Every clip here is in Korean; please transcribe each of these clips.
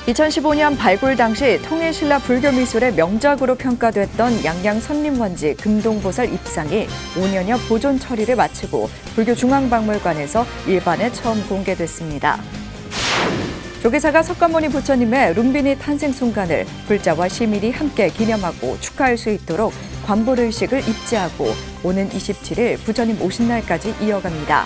2015년 발굴 당시 통일신라 불교미술의 명작으로 평가됐던 양양 선림원지 금동보살 입상이 5년여 보존 처리를 마치고 불교중앙박물관에서 일반에 처음 공개됐습니다. 조계사가 석가모니 부처님의 룸비니 탄생 순간을 불자와 시민이 함께 기념하고 축하할 수 있도록 관불의식을 입지하고 오는 27일 부처님 오신 날까지 이어갑니다.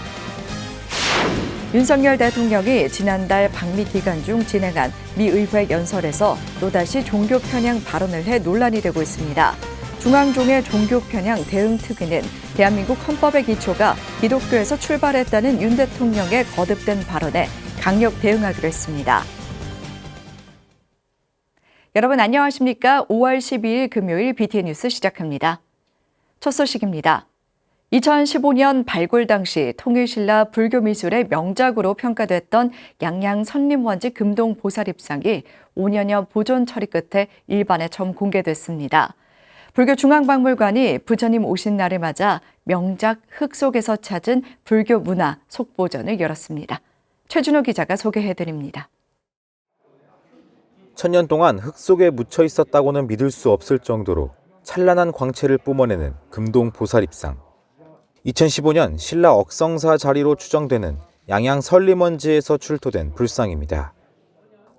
윤석열 대통령이 지난달 방미 기간 중 진행한 미 의회 연설에서 또다시 종교 편향 발언을 해 논란이 되고 있습니다. 중앙종의 종교 편향 대응 특위는 대한민국 헌법의 기초가 기독교에서 출발했다는 윤 대통령의 거듭된 발언에 강력 대응하기로 했습니다. 여러분 안녕하십니까? 5월 12일 금요일 BTN 뉴스 시작합니다. 첫 소식입니다. 2015년 발굴 당시 통일신라 불교미술의 명작으로 평가됐던 양양 선림원지 금동보살입상이 5년여 보존 처리 끝에 일반에 처음 공개됐습니다. 불교중앙박물관이 부처님 오신 날을 맞아 명작 흙 속에서 찾은 불교 문화 속보전을 열었습니다. 최준호 기자가 소개해드립니다. 천년 동안 흙 속에 묻혀 있었다고는 믿을 수 없을 정도로 찬란한 광채를 뿜어내는 금동보살입상. 2015년 신라 억성사 자리로 추정되는 양양 선림원지에서 출토된 불상입니다.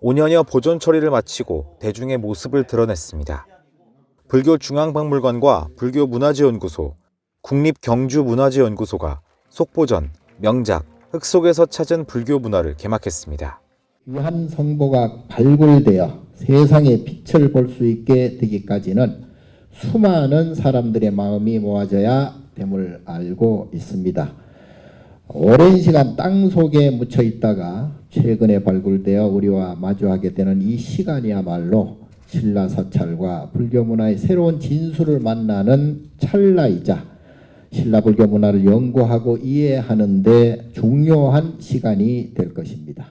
5년여 보존 처리를 마치고 대중의 모습을 드러냈습니다. 불교중앙박물관과 불교문화재연구소, 국립경주문화재연구소가 속보전, 명작, 흙 속에서 찾은 불교 문화를 개막했습니다. 유한 성보가 발굴되어 세상의 빛을 볼 수 있게 되기까지는 수많은 사람들의 마음이 모아져야 됨을 알고 있습니다. 오랜 시간 땅 속에 묻혀 있다가 최근에 발굴되어 우리와 마주하게 되는 이 시간이야말로 신라 사찰과 불교 문화의 새로운 진수를 만나는 찰나이자 신라 불교 문화를 연구하고 이해하는 데 중요한 시간이 될 것입니다.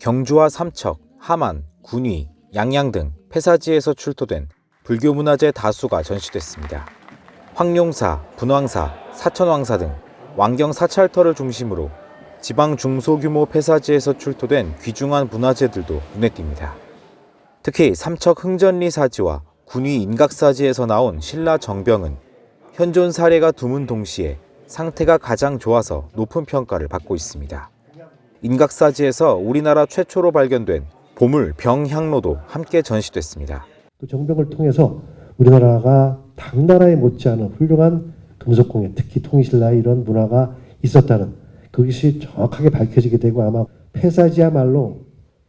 경주와 삼척, 함안, 군위, 양양 등 폐사지에서 출토된 불교 문화재 다수가 전시됐습니다. 황룡사, 분황사, 사천왕사 등 왕경 사찰터를 중심으로 지방 중소규모 폐사지에서 출토된 귀중한 문화재들도 눈에 띕니다. 특히 삼척 흥전리 사지와 군위 인각사지에서 나온 신라 정병은 현존 사례가 드문 동시에 상태가 가장 좋아서 높은 평가를 받고 있습니다. 인각사지에서 우리나라 최초로 발견된 보물 병향로도 함께 전시됐습니다. 또 정병을 통해서 우리나라가 당나라에 못지않은 훌륭한 금속공예, 특히 통일신라의 이런 문화가 있었다는 그것이 정확하게 밝혀지게 되고 아마 폐사지야말로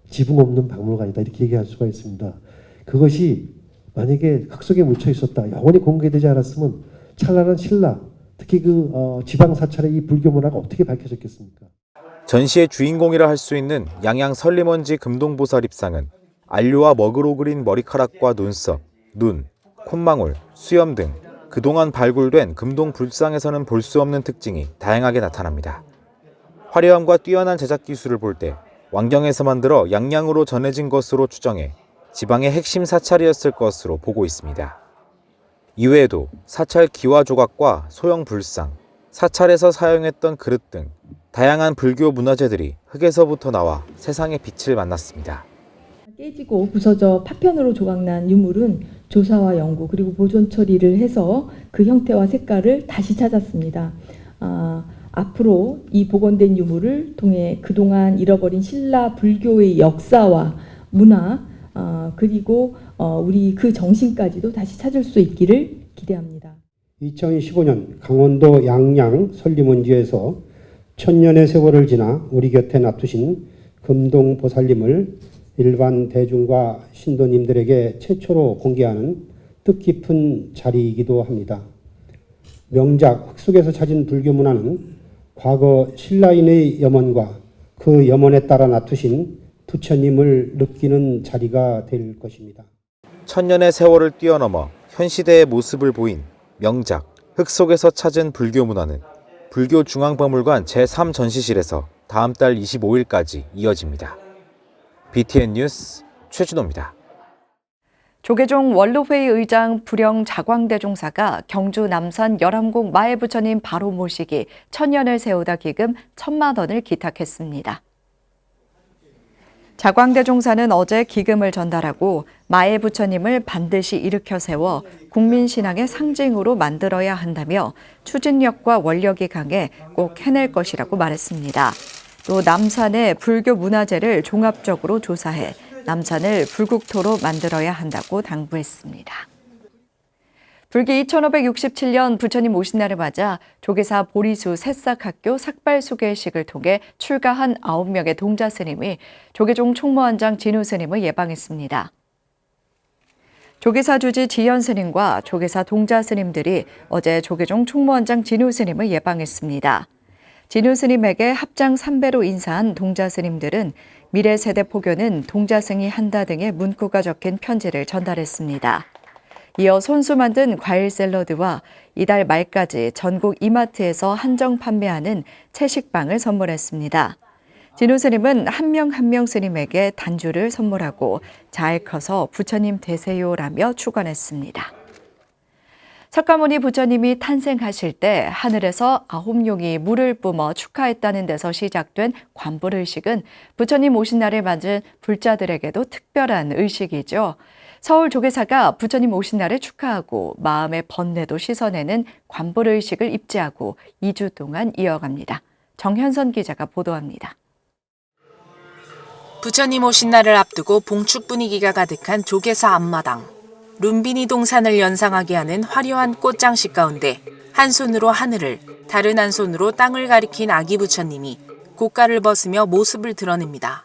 지붕 없는 박물관이다 이렇게 얘기할 수가 있습니다. 그것이 만약에 흙 속에 묻혀 있었다, 영원히 공개되지 않았으면 찬란한 신라, 특히 그 지방 사찰의 이 불교 문화가 어떻게 밝혀졌겠습니까? 전시의 주인공이라 할 수 있는 양양 선림원지 금동보살입상은 안료와 먹으로 그린 머리카락과 눈썹, 눈, 콧망울, 수염 등 그동안 발굴된 금동 불상에서는 볼 수 없는 특징이 다양하게 나타납니다. 화려함과 뛰어난 제작 기술을 볼 때 왕경에서 만들어 양양으로 전해진 것으로 추정해 지방의 핵심 사찰이었을 것으로 보고 있습니다. 이외에도 사찰 기와 조각과 소형 불상, 사찰에서 사용했던 그릇 등 다양한 불교 문화재들이 흙에서부터 나와 세상의 빛을 만났습니다. 깨지고 부서져 파편으로 조각난 유물은 조사와 연구 그리고 보존 처리를 해서 그 형태와 색깔을 다시 찾았습니다. 앞으로 이 복원된 유물을 통해 그동안 잃어버린 신라 불교의 역사와 문화 그리고 우리 그 정신까지도 다시 찾을 수 있기를 기대합니다. 2015년 강원도 양양 선림원지에서 천년의 세월을 지나 우리 곁에 놔두신 금동보살님을 일반 대중과 신도님들에게 최초로 공개하는 뜻깊은 자리이기도 합니다. 명작 흙 속에서 찾은 불교 문화는 과거 신라인의 염원과 그 염원에 따라 놔두신 부처님을 느끼는 자리가 될 것입니다. 천년의 세월을 뛰어넘어 현 시대의 모습을 보인 명작 흙 속에서 찾은 불교 문화는 불교중앙박물관 제3전시실에서 다음 달 25일까지 이어집니다. BTN 뉴스 최준호입니다. 조계종 원로회의 의장 불영 자광대종사가 경주 남산 열암공 마애부처님 바로 모시기 천년을 세우다 기금 1,000만 원을 기탁했습니다. 자광대종사는 어제 기금을 전달하고 마의 부처님을 반드시 일으켜 세워 국민신앙의 상징으로 만들어야 한다며 추진력과 원력이 강해 꼭 해낼 것이라고 말했습니다. 또 남산의 불교 문화재를 종합적으로 조사해 남산을 불국토로 만들어야 한다고 당부했습니다. 불기 2567년 부처님 오신 날을 맞아 조계사 보리수 새싹학교 삭발 수계식을 통해 출가한 9명의 동자 스님이 조계종 총무원장 진우 스님을 예방했습니다. 조계사 주지 지현 스님과 조계사 동자 스님들이 어제 조계종 총무원장 진우 스님을 예방했습니다. 진우 스님에게 합장 3배로 인사한 동자 스님들은 미래 세대 포교는 동자승이 한다 등의 문구가 적힌 편지를 전달했습니다. 이어 손수 만든 과일 샐러드와 이달 말까지 전국 이마트에서 한정 판매하는 채식빵을 선물했습니다. 진우 스님은 한 명 한 명 스님에게 단주를 선물하고 잘 커서 부처님 되세요라며 축원했습니다. 석가모니 부처님이 탄생하실 때 하늘에서 9용이 물을 뿜어 축하했다는 데서 시작된 관불의식은 부처님 오신 날을 맞은 불자들에게도 특별한 의식이죠. 서울 조계사가 부처님 오신 날을 축하하고 마음의 번뇌도 씻어내는 관불의식을 입지하고 2주 동안 이어갑니다. 정현선 기자가 보도합니다. 부처님 오신 날을 앞두고 봉축 분위기가 가득한 조계사 앞마당. 룸비니 동산을 연상하게 하는 화려한 꽃장식 가운데 한 손으로 하늘을, 다른 한 손으로 땅을 가리킨 아기 부처님이 고가를 벗으며 모습을 드러냅니다.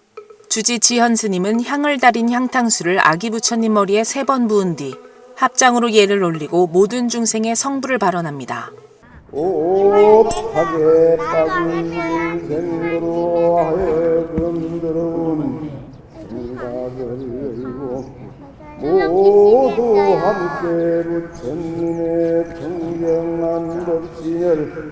주지 지현 스님은 향을 달인 향탕수를 아기 부처님 머리에 3번 부은 뒤 합장으로 예를 올리고 모든 중생의 성부를 발언합니다. 오하게 빠진 생으로 하여금 들어온 생각을 열고 모두 함께 부처님의 청정한 법신을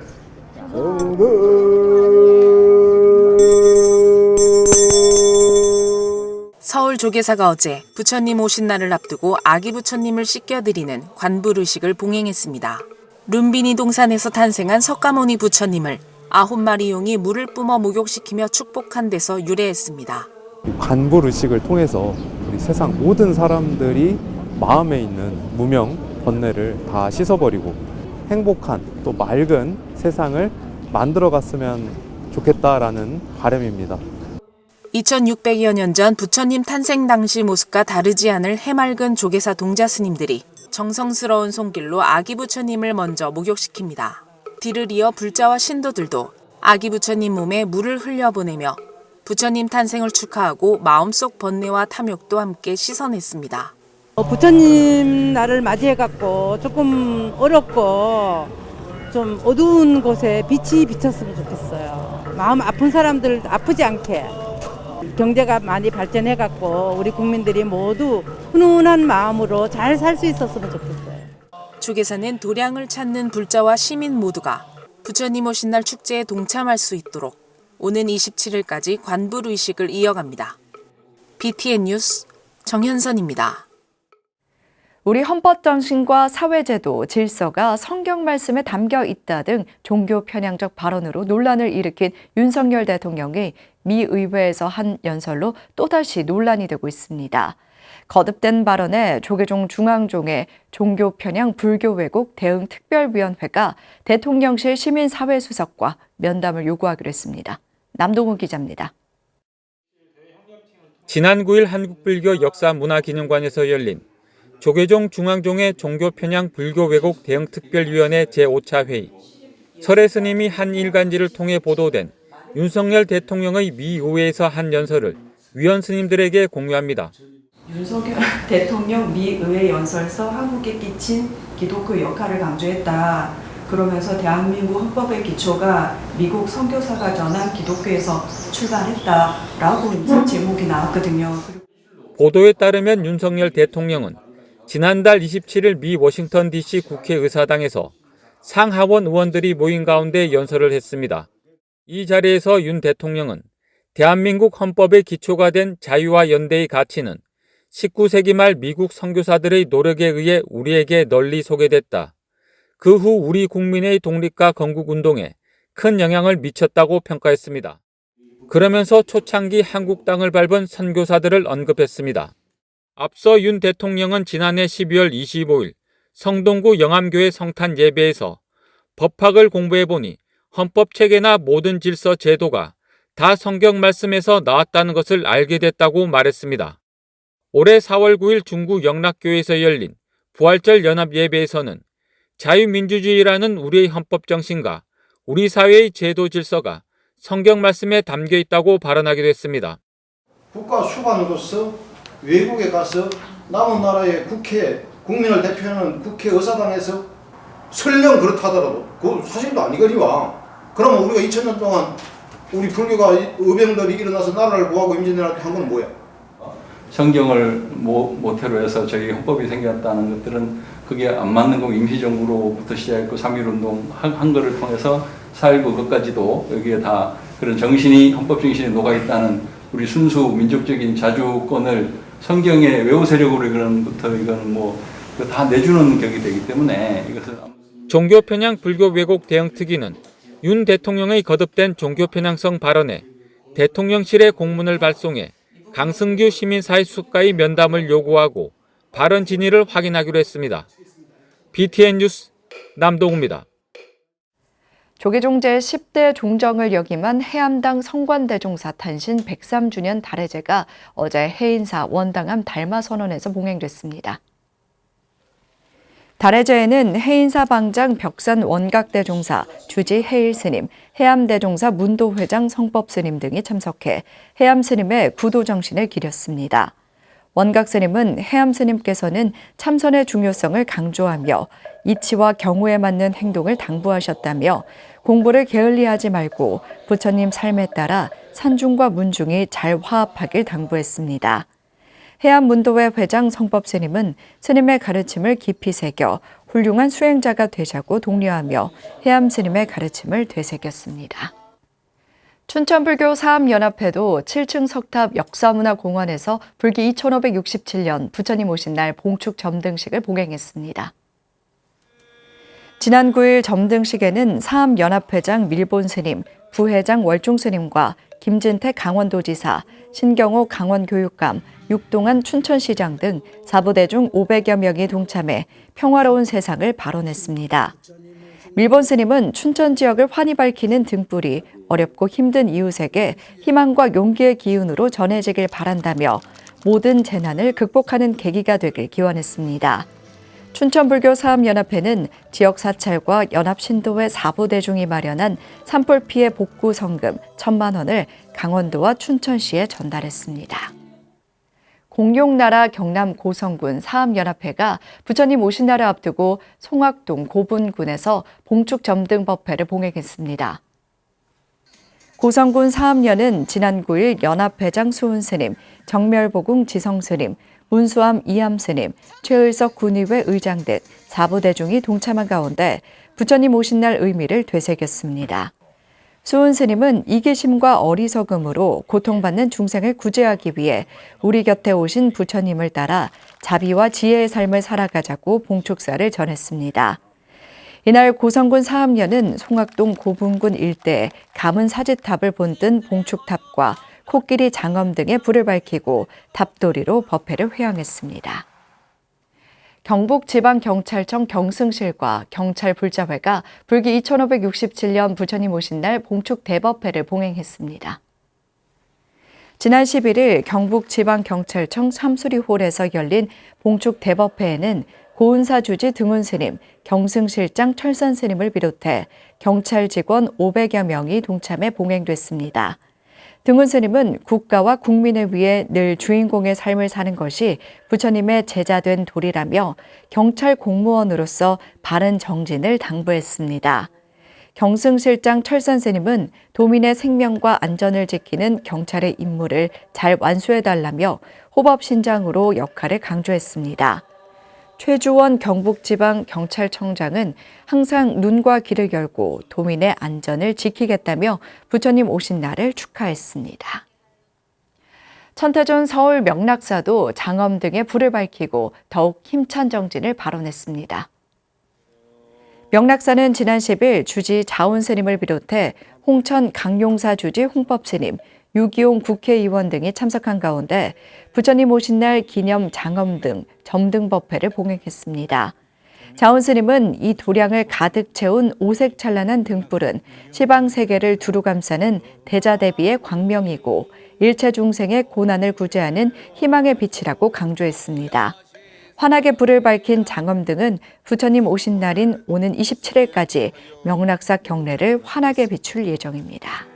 서울 조계사가 어제 부처님 오신 날을 앞두고 아기 부처님을 씻겨드리는 관불의식을 봉행했습니다. 룸비니 동산에서 탄생한 석가모니 부처님을 9마리 용이 물을 뿜어 목욕시키며 축복한 데서 유래했습니다. 관불의식을 통해서 우리 세상 모든 사람들이 마음에 있는 무명, 번뇌를 다 씻어버리고 행복한 또 맑은 세상을 만들어갔으면 좋겠다라는 바람입니다. 2600여 년 전 부처님 탄생 당시 모습과 다르지 않을 해맑은 조계사 동자 스님들이 정성스러운 손길로 아기 부처님을 먼저 목욕시킵니다. 뒤를 이어 불자와 신도들도 아기 부처님 몸에 물을 흘려보내며 부처님 탄생을 축하하고 마음속 번뇌와 탐욕도 함께 씻어냈습니다. 부처님 날을 맞이해갖고 조금 어렵고 좀 어두운 곳에 빛이 비쳤으면 좋겠어요. 마음 아픈 사람들 아프지 않게. 경제가 많이 발전해갖고 우리 국민들이 모두 훈훈한 마음으로 잘 살 수 있었으면 좋겠어요. 조계사는 도량을 찾는 불자와 시민 모두가 부처님 오신 날 축제에 동참할 수 있도록 오는 27일까지 관불의식을 이어갑니다. BTN 뉴스 정현선입니다. 우리 헌법 정신과 사회제도, 질서가 성경 말씀에 담겨 있다 등 종교 편향적 발언으로 논란을 일으킨 윤석열 대통령이 미 의회에서 한 연설로 또다시 논란이 되고 있습니다. 거듭된 발언에 조계종 중앙종의 종교 편향 불교 왜곡 대응 특별위원회가 대통령실 시민사회수석과 면담을 요구하기로 했습니다. 남동훈 기자입니다. 지난 9일 한국불교 역사문화기념관에서 열린 조계종 중앙종의 종교 편향 불교 왜곡 대응 특별위원회 제5차 회의. 설혜 스님이 한 일간지를 통해 보도된 윤석열 대통령의 미 의회에서 한 연설을 위원 스님들에게 공유합니다. 윤석열 대통령 미 의회 연설에서 한국에 끼친 기독교 역할을 강조했다. 그러면서 대한민국 헌법의 기초가 미국 선교사가 전한 기독교에서 출발했다라고 이제 제목이 나왔거든요. 보도에 따르면 윤석열 대통령은 지난달 27일 미 워싱턴 DC 국회의사당에서 상하원 의원들이 모인 가운데 연설을 했습니다. 이 자리에서 윤 대통령은 대한민국 헌법의 기초가 된 자유와 연대의 가치는 19세기 말 미국 선교사들의 노력에 의해 우리에게 널리 소개됐다. 그 후 우리 국민의 독립과 건국운동에 큰 영향을 미쳤다고 평가했습니다. 그러면서 초창기 한국 땅을 밟은 선교사들을 언급했습니다. 앞서 윤 대통령은 지난해 12월 25일 성동구 영암교회 성탄 예배에서 법학을 공부해보니 헌법체계나 모든 질서 제도가 다 성경 말씀에서 나왔다는 것을 알게 됐다고 말했습니다. 올해 4월 9일 중구 영락교회에서 열린 부활절 연합 예배에서는 자유민주주의라는 우리의 헌법 정신과 우리 사회의 제도 질서가 성경 말씀에 담겨 있다고 발언하기도 했습니다. 국가 수반으로서 외국에 가서 남은 나라의 국회, 국민을 대표하는 국회의사당에서 설령 그렇다더라도 그 사실도 아니거니와 그러면 우리가 2000년 동안 우리 불교가 의병들이 일어나서 나라를 구하고 임진왜란을 한 건 뭐야? 성경을 모태로 해서 저희 헌법이 생겼다는 것들은 그게 안 맞는 거고 임시정부로부터 시작했고 3.1운동 한 거를 통해서 4.19 것까지도 여기에 다 그런 정신이 헌법 정신이 녹아있다는 우리 순수 민족적인 자주권을 성경에 외호 세력으로 그런 것부터 이건 다 내주는 격이 되기 때문에 이것을 종교 편향 불교 왜곡 대응 특위는 윤 대통령의 거듭된 종교 편향성 발언에 대통령실에 공문을 발송해 강승규 시민사회 수석과의 면담을 요구하고 발언 진위를 확인하기로 했습니다. BTN 뉴스 남동우입니다. 조계종제 10대 종정을 역임한 해암당 성관대종사 탄신 103주년 달해제가 어제 해인사 원당암 달마선원에서 봉행됐습니다. 달해제에는 해인사 방장 벽산 원각대종사, 주지 해일스님, 해암대종사 문도회장 성법스님 등이 참석해 해암스님의 구도정신을 기렸습니다. 원각스님은 해암스님께서는 참선의 중요성을 강조하며 이치와 경우에 맞는 행동을 당부하셨다며 공부를 게을리하지 말고 부처님 삶에 따라 산중과 문중이 잘 화합하길 당부했습니다. 해암문도회 회장 성법스님은 스님의 가르침을 깊이 새겨 훌륭한 수행자가 되자고 독려하며 해암스님의 가르침을 되새겼습니다. 춘천불교 사암연합회도 7층 석탑 역사문화공원에서 불기 2567년 부처님 오신 날 봉축 점등식을 봉행했습니다. 지난 9일 점등식에는 사암연합회장 밀본스님, 부회장 월중스님과 김진택 강원도지사, 신경호 강원교육감, 육동한 춘천시장 등 사부대중 500여 명이 동참해 평화로운 세상을 발언했습니다. 밀본 스님은 춘천 지역을 환히 밝히는 등불이 어렵고 힘든 이웃에게 희망과 용기의 기운으로 전해지길 바란다며 모든 재난을 극복하는 계기가 되길 기원했습니다. 춘천불교 사암연합회는 지역 사찰과 연합신도회 사부대중이 마련한 산불 피해 복구 성금 1,000만 원을 강원도와 춘천시에 전달했습니다. 공룡나라 경남 고성군 사암연합회가 부처님 오신 날을 앞두고 송악동 고분군에서 봉축 점등 법회를 봉행했습니다. 고성군 사암연은 지난 9일 연합회장 수훈스님, 정멸보궁 지성스님, 문수암 이암스님, 최의석 군의회 의장 등 사부대중이 동참한 가운데 부처님 오신 날 의미를 되새겼습니다. 수훈 스님은 이기심과 어리석음으로 고통받는 중생을 구제하기 위해 우리 곁에 오신 부처님을 따라 자비와 지혜의 삶을 살아가자고 봉축사를 전했습니다. 이날 고성군 사암연은 송악동 고분군 일대에 가문 사지탑을 본뜬 봉축탑과 코끼리 장엄 등의 불을 밝히고 답도리로 법회를 회항했습니다. 경북지방경찰청 경승실과 경찰불자회가 불기 2567년 부처님 오신 날 봉축 대법회를 봉행했습니다. 지난 11일 경북지방경찰청 삼수리홀에서 열린 봉축 대법회에는 고은사 주지 등운스님, 경승실장 철선스님을 비롯해 경찰 직원 500여 명이 동참해 봉행됐습니다. 등운 스님은 국가와 국민을 위해 늘 주인공의 삶을 사는 것이 부처님의 제자된 도리라며 경찰 공무원으로서 바른 정진을 당부했습니다. 경승실장 철선 스님은 도민의 생명과 안전을 지키는 경찰의 임무를 잘 완수해달라며 호법신장으로 역할을 강조했습니다. 최주원 경북지방경찰청장은 항상 눈과 귀를 열고 도민의 안전을 지키겠다며 부처님 오신 날을 축하했습니다. 천태준 서울 명락사도 장엄 등의 불을 밝히고 더욱 힘찬 정진을 발언했습니다. 명락사는 지난 10일 주지 자운 스님을 비롯해 홍천 강용사 주지 홍법 스님, 유기용 국회의원 등이 참석한 가운데 부처님 오신 날 기념 장엄등, 점등법회를 봉행했습니다. 자원스님은 이 도량을 가득 채운 오색 찬란한 등불은 시방세계를 두루 감싸는 대자대비의 광명이고 일체 중생의 고난을 구제하는 희망의 빛이라고 강조했습니다. 환하게 불을 밝힌 장엄등은 부처님 오신 날인 오는 27일까지 명락사 경례를 환하게 비출 예정입니다.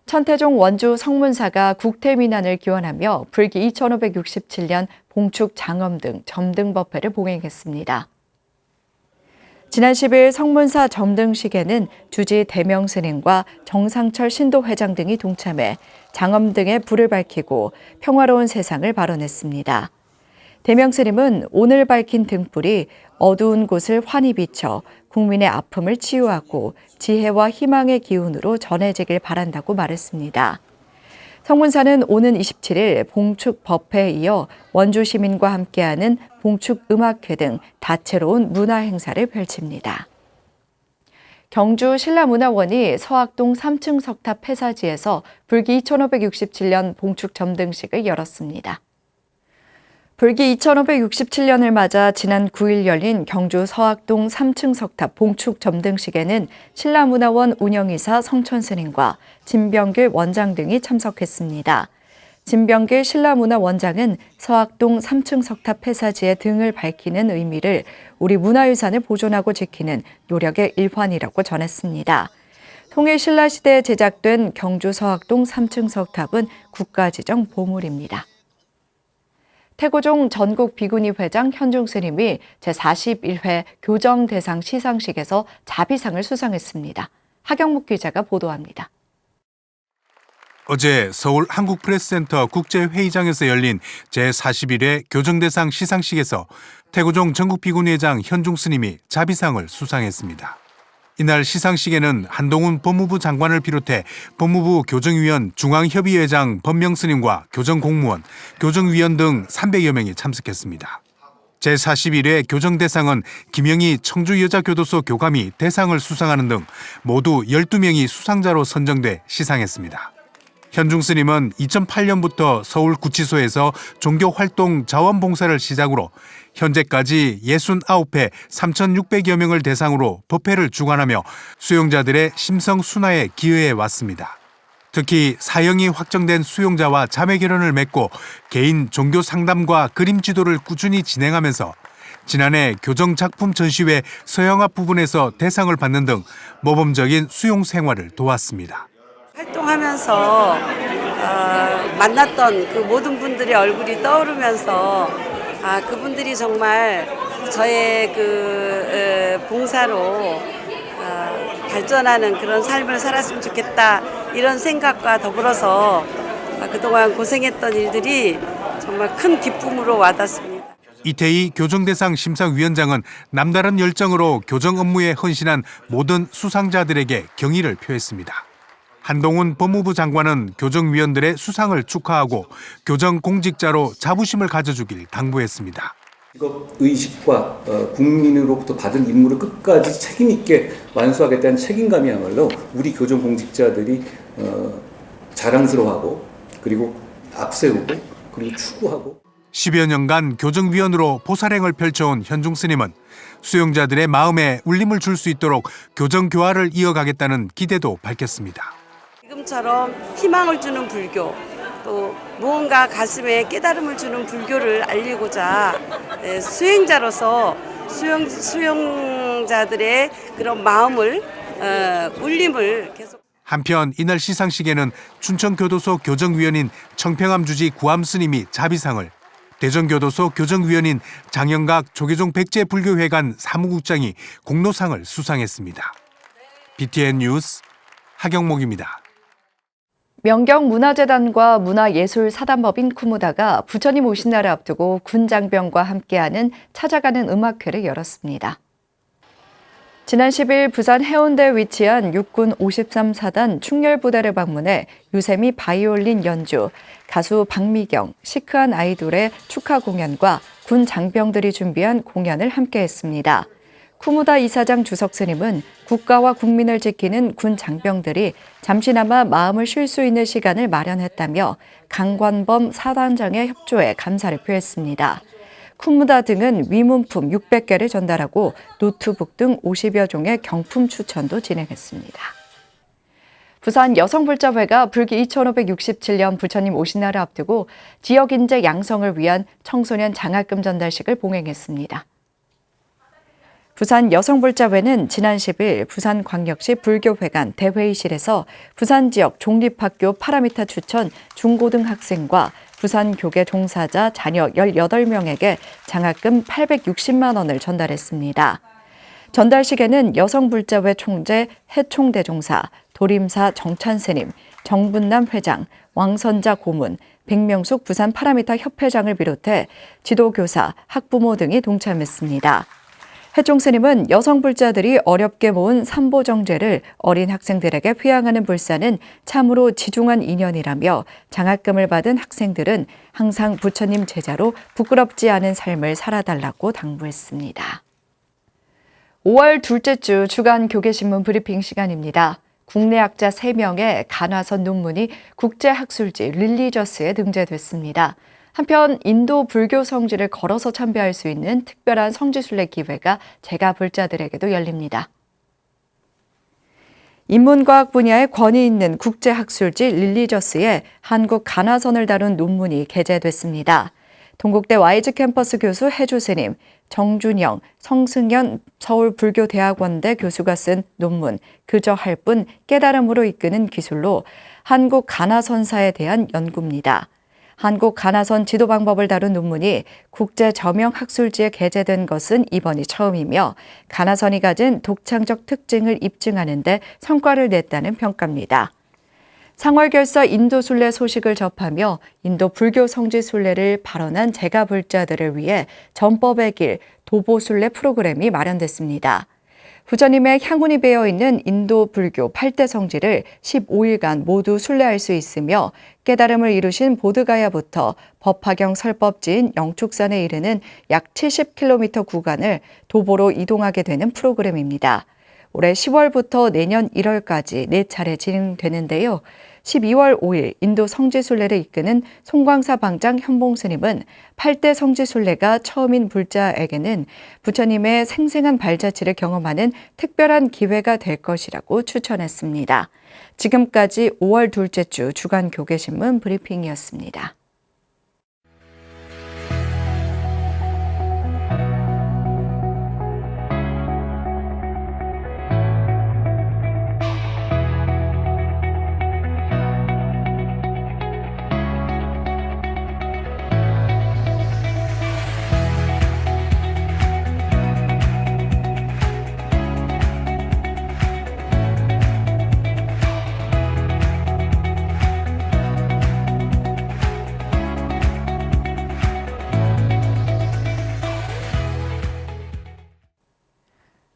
천태종 원주 성문사가 국태민안을 기원하며 불기 2567년 봉축 장엄등, 점등법회를 봉행했습니다. 지난 10일 성문사 점등식에는 주지 대명스님과 정상철 신도회장 등이 동참해 장엄등에 불을 밝히고 평화로운 세상을 발언했습니다. 대명스님은 오늘 밝힌 등불이 어두운 곳을 환히 비춰 국민의 아픔을 치유하고 지혜와 희망의 기운으로 전해지길 바란다고 말했습니다. 성문사는 오는 27일 봉축 법회에 이어 원주 시민과 함께하는 봉축 음악회 등 다채로운 문화 행사를 펼칩니다. 경주 신라문화원이 서학동 3층 석탑 폐사지에서 불기 2567년 봉축 점등식을 열었습니다. 불기 2567년을 맞아 지난 9일 열린 경주 서학동 3층 석탑 봉축 점등식에는 신라문화원 운영이사 성천스님과 진병길 원장 등이 참석했습니다. 진병길 신라문화원장은 서학동 3층 석탑 폐사지의 등을 밝히는 의미를 우리 문화유산을 보존하고 지키는 노력의 일환이라고 전했습니다. 통일신라시대에 제작된 경주 서학동 3층 석탑은 국가지정 보물입니다. 태고종 전국 비구니 회장 현중 스님이 제41회 교정대상 시상식에서 자비상을 수상했습니다. 하경묵 기자가 보도합니다. 어제 서울 한국프레스센터 국제회의장에서 열린 제41회 교정대상 시상식에서 태고종 전국 비구니 회장 현중 스님이 자비상을 수상했습니다. 이날 시상식에는 한동훈 법무부 장관을 비롯해 법무부 교정위원 중앙협의회장 법명스님과 교정공무원, 교정위원 등 300여 명이 참석했습니다. 제41회 교정대상은 김영희 청주여자교도소 교감이 대상을 수상하는 등 모두 12명이 수상자로 선정돼 시상했습니다. 현중 스님은 2008년부터 서울구치소에서 종교활동 자원봉사를 시작으로 현재까지 69회 3,600여 명을 대상으로 법회를 주관하며 수용자들의 심성 순화에 기여해 왔습니다. 특히 사형이 확정된 수용자와 자매 결혼을 맺고 개인 종교 상담과 그림 지도를 꾸준히 진행하면서 지난해 교정작품 전시회 서영합 부분에서 대상을 받는 등 모범적인 수용 생활을 도왔습니다. 활동하면서 만났던 그 모든 분들의 얼굴이 떠오르면서 그분들이 정말 저의 그 봉사로 발전하는 그런 삶을 살았으면 좋겠다 이런 생각과 더불어서 그동안 고생했던 일들이 정말 큰 기쁨으로 와닿습니다. 이태희 교정대상 심사위원장은 남다른 열정으로 교정 업무에 헌신한 모든 수상자들에게 경의를 표했습니다. 한동훈 법무부 장관은 교정위원들의 수상을 축하하고 교정 공직자로 자부심을 가져주길 당부했습니다. 직업 의식과 국민으로부터 받은 임무를 끝까지 책임 있게 완수하겠다는 책임감이야말로 우리 교정 공직자들이 자랑스러워하고 그리고 앞세우고 그리고 추구하고 10여 년간 교정위원으로 보살행을 펼쳐온 현중 스님은 수용자들의 마음에 울림을 줄 수 있도록 교정 교화를 이어가겠다는 기대도 밝혔습니다. 지금처럼 희망을 주는 불교, 또 무언가 가슴에 깨달음을 주는 불교를 알리고자 수행자로서 수용자들의 그런 마음을 울림을 계속. 한편 이날 시상식에는 춘천교도소 교정위원인 청평암 주지 구암 스님이 자비상을, 대전교도소 교정위원인 장영각 조계종 백제 불교회관 사무국장이 공로상을 수상했습니다. BTN 뉴스 하경목입니다. 명경문화재단과 문화예술사단법인 쿠무다가 부처님 오신 날을 앞두고 군장병과 함께하는 찾아가는 음악회를 열었습니다. 지난 10일 부산 해운대에 위치한 육군 53사단 충렬부대를 방문해 유세미 바이올린 연주, 가수 박미경, 시크한 아이돌의 축하 공연과 군 장병들이 준비한 공연을 함께했습니다. 쿠무다 이사장 주석 스님은 국가와 국민을 지키는 군 장병들이 잠시나마 마음을 쉴 수 있는 시간을 마련했다며 강관범 사단장의 협조에 감사를 표했습니다. 쿠무다 등은 위문품 600개를 전달하고 노트북 등 50여 종의 경품 추천도 진행했습니다. 부산 여성불자회가 불기 2567년 부처님 오신 날을 앞두고 지역 인재 양성을 위한 청소년 장학금 전달식을 봉행했습니다. 부산 여성불자회는 지난 10일 부산광역시 불교회관 대회의실에서 부산 지역 종립학교 파라미타 추천 중고등학생과 부산교계 종사자 자녀 18명에게 장학금 860만 원을 전달했습니다. 전달식에는 여성불자회 총재 해총대종사, 도림사 정찬스님, 정분남 회장, 왕선자 고문, 백명숙 부산 파라미타 협회장을 비롯해 지도교사, 학부모 등이 동참했습니다. 해총 스님은 여성불자들이 어렵게 모은 삼보정제를 어린 학생들에게 회양하는 불사는 참으로 지중한 인연이라며 장학금을 받은 학생들은 항상 부처님 제자로 부끄럽지 않은 삶을 살아달라고 당부했습니다. 5월 둘째 주 주간 교계신문 브리핑 시간입니다. 국내 학자 3명의 간화선 논문이 국제학술지 릴리저스에 등재됐습니다. 한편 인도 불교 성지를 걸어서 참배할 수 있는 특별한 성지순례 기회가 제가불자들에게도 열립니다. 인문과학 분야의 권위 있는 국제학술지 릴리저스에 한국 간화선을 다룬 논문이 게재됐습니다. 동국대 YG 캠퍼스 교수 해주 스님, 정준영, 성승현 서울불교대학원대 교수가 쓴 논문 그저 할 뿐 깨달음으로 이끄는 기술로 한국 간화선사에 대한 연구입니다. 한국 간화선 지도 방법을 다룬 논문이 국제 저명 학술지에 게재된 것은 이번이 처음이며 간화선이 가진 독창적 특징을 입증하는 데 성과를 냈다는 평가입니다. 상월결사 인도순례 소식을 접하며 인도 불교 성지순례를 발언한 제가불자들을 위해 전법의 길 도보순례 프로그램이 마련됐습니다. 부처님의 향운이 배어있는 인도 불교 8대 성지를 15일간 모두 순례할 수 있으며 깨달음을 이루신 보드가야부터 법화경 설법지인 영축산에 이르는 약 70km 구간을 도보로 이동하게 되는 프로그램입니다. 올해 10월부터 내년 1월까지 4차례 진행되는데요. 12월 5일 인도 성지순례를 이끄는 송광사 방장 현봉스님은 8대 성지순례가 처음인 불자에게는 부처님의 생생한 발자취를 경험하는 특별한 기회가 될 것이라고 추천했습니다. 지금까지 5월 둘째 주 주간 교계신문 브리핑이었습니다.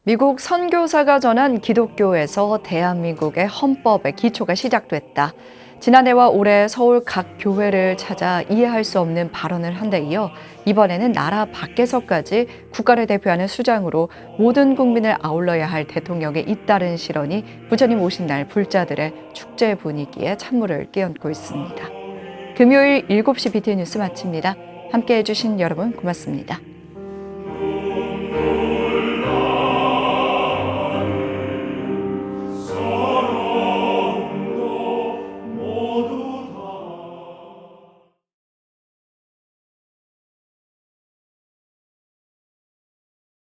미국 선교사가 전한 기독교에서 대한민국의 헌법의 기초가 시작됐다. 지난해와 올해 서울 각 교회를 찾아 이해할 수 없는 발언을 한 데 이어 이번에는 나라 밖에서까지 국가를 대표하는 수장으로 모든 국민을 아울러야 할 대통령의 잇따른 실언이 부처님 오신 날 불자들의 축제 분위기에 찬물을 끼얹고 있습니다. 금요일 7시 BTN 뉴스 마칩니다. 함께해 주신 여러분 고맙습니다.